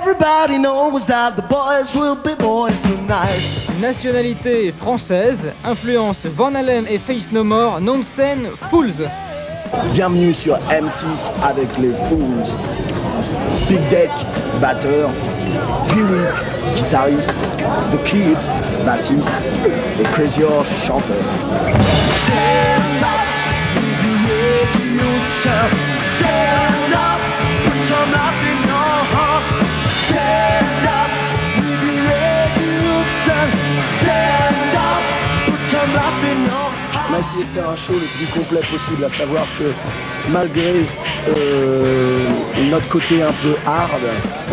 Everybody knows that the boys will be boys tonight. Nationalité française, influence Van Halen et Faith No More, nom de scène Fools. Bienvenue sur M6 avec les Fools. Big Deck, batteur, Billy, guitariste, The Kid, bassiste et Crazy Horse, chanteur. Stand up, radio yourself. Stand up, put some life in your heart. Stand up, radio yourself. Stand up, put some life in your heart. On a essayé de faire un show le plus complet possible, à savoir que malgré notre côté un peu hard,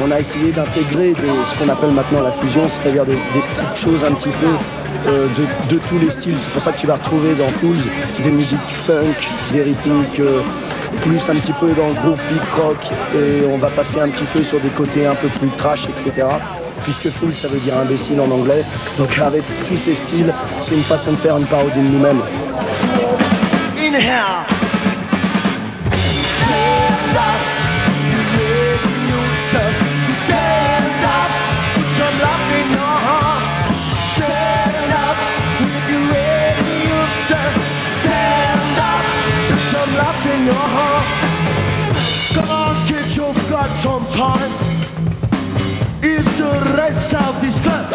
on a essayé d'intégrer ce qu'on appelle maintenant la fusion, c'est-à-dire des petites choses un petit peu de tous les styles. C'est pour ça que tu vas retrouver dans Fools des musiques funk, des rythmiques plus un petit peu dans le groove beat rock, et on va passer un petit peu sur des côtés un peu plus trash, etc. Puisque Fools ça veut dire imbécile en anglais, donc avec tous ces styles, c'est une façon de faire une parodie de nous-mêmes. Inhale. Stand up, radio yourself. Stand up, put some life in your heart. Stand up, radio yourself. Stand up, put some life in your heart. Come on, kids, you've got some time. Is the rest of this fun?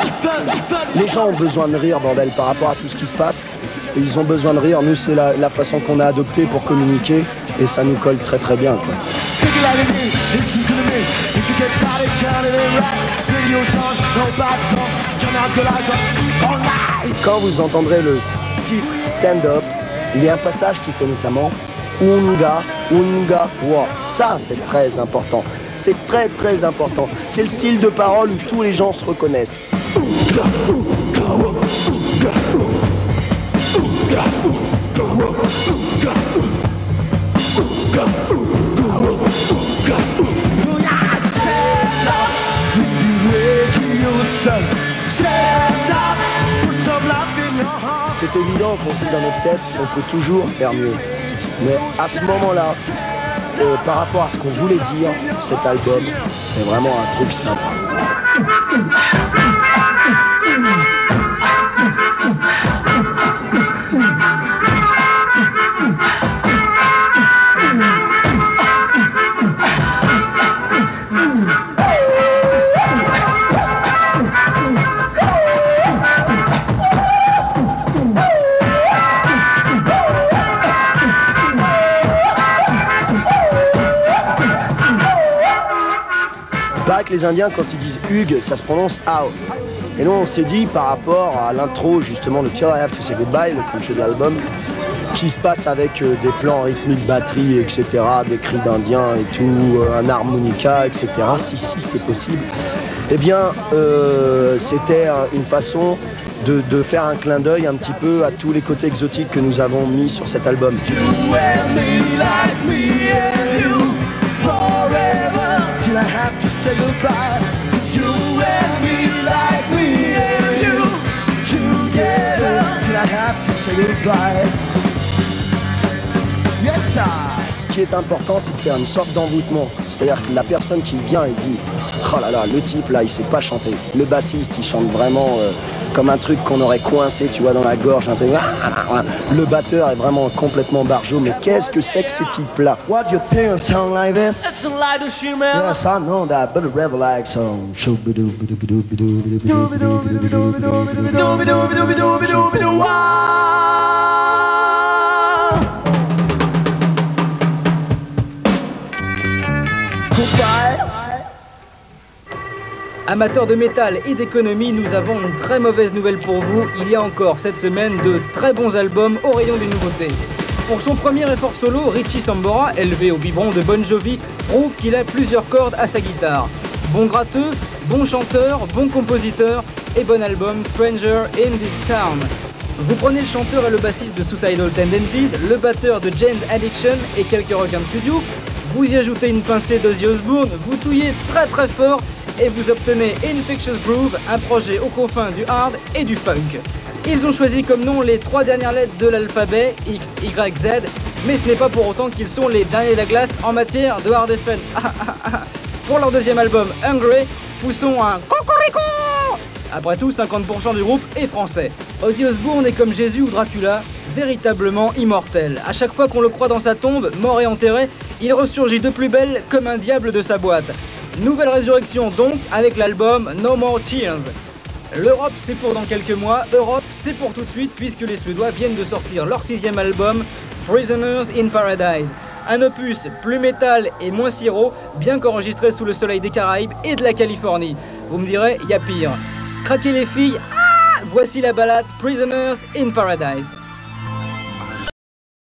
Les gens ont besoin de rire, bordel, par rapport à tout ce qui se passe. Et ils ont besoin de rire. Nous, c'est la façon qu'on a adoptée pour communiquer. Et ça nous colle très très bien, quoi. Quand vous entendrez le titre Stand Up, il y a un passage qui fait notamment Unga, Unga, Wa. Ça, c'est très important. C'est très très important. C'est le style de parole où tous les gens se reconnaissent. C'est évident qu'on se dit dans notre tête qu'on peut toujours faire mieux. Mais à ce moment-là, par rapport à ce qu'on voulait dire, cet album, c'est vraiment un truc sympa. Que les Indiens, quand ils disent Hug, ça se prononce Ao. Et nous, on s'est dit, par rapport à l'intro, justement, de Till I Have to Say Goodbye, le country de l'album, qui se passe avec des plans rythmiques, batterie, etc., des cris d'Indiens et tout, un harmonica, etc., si c'est possible, eh bien, c'était une façon de faire un clin d'œil un petit peu à tous les côtés exotiques que nous avons mis sur cet album. I have to say goodbye. You and me like me and you together. Till I have to say goodbye. Yes, sir. Ce qui est important, c'est de faire une sorte d'envoûtement. C'est-à-dire que la personne qui vient et dit oh là là, le type là, il sait pas chanter. Le bassiste, il chante vraiment comme un truc qu'on aurait coincé, tu vois, dans la gorge, un truc. Le batteur est vraiment complètement barjot. Mais qu'est-ce que c'est que ces types-là? What do you think a song like this? It's a light of shimmer. Yes, I know that, but a rebel like song. Amateurs de métal et d'économie, nous avons une très mauvaise nouvelle pour vous. Il y a encore cette semaine de très bons albums au rayon des nouveautés. Pour son premier effort solo, Richie Sambora, élevé au biberon de Bon Jovi, prouve qu'il a plusieurs cordes à sa guitare. Bon gratteux, bon chanteur, bon compositeur et bon album Stranger in This Town. Vous prenez le chanteur et le bassiste de Suicidal Tendencies, le batteur de Jane's Addiction et quelques requins de studio, vous y ajoutez une pincée d'Ozzy Osbourne, vous touillez très très fort et vous obtenez Infectious Groove, un projet aux confins du hard et du funk. Ils ont choisi comme nom les 3 dernières lettres de l'alphabet, X, Y, Z, mais ce n'est pas pour autant qu'ils sont les derniers de la glace en matière de hard FM. Pour leur deuxième album, Hungry, poussons un cocorico. Après tout, 50% du groupe est français. Ozzy Osbourne est comme Jésus ou Dracula, véritablement immortel. À chaque fois qu'on le croit dans sa tombe, mort et enterré, il ressurgit de plus belle comme un diable de sa boîte. Nouvelle résurrection donc avec l'album No More Tears. L'Europe c'est pour dans quelques mois, Europe c'est pour tout de suite puisque les Suédois viennent de sortir leur 6e album, Prisoners in Paradise. Un opus plus métal et moins sirop, bien qu'enregistré sous le soleil des Caraïbes et de la Californie. Vous me direz, y a pire. Craquez les filles, voici la balade Prisoners in Paradise.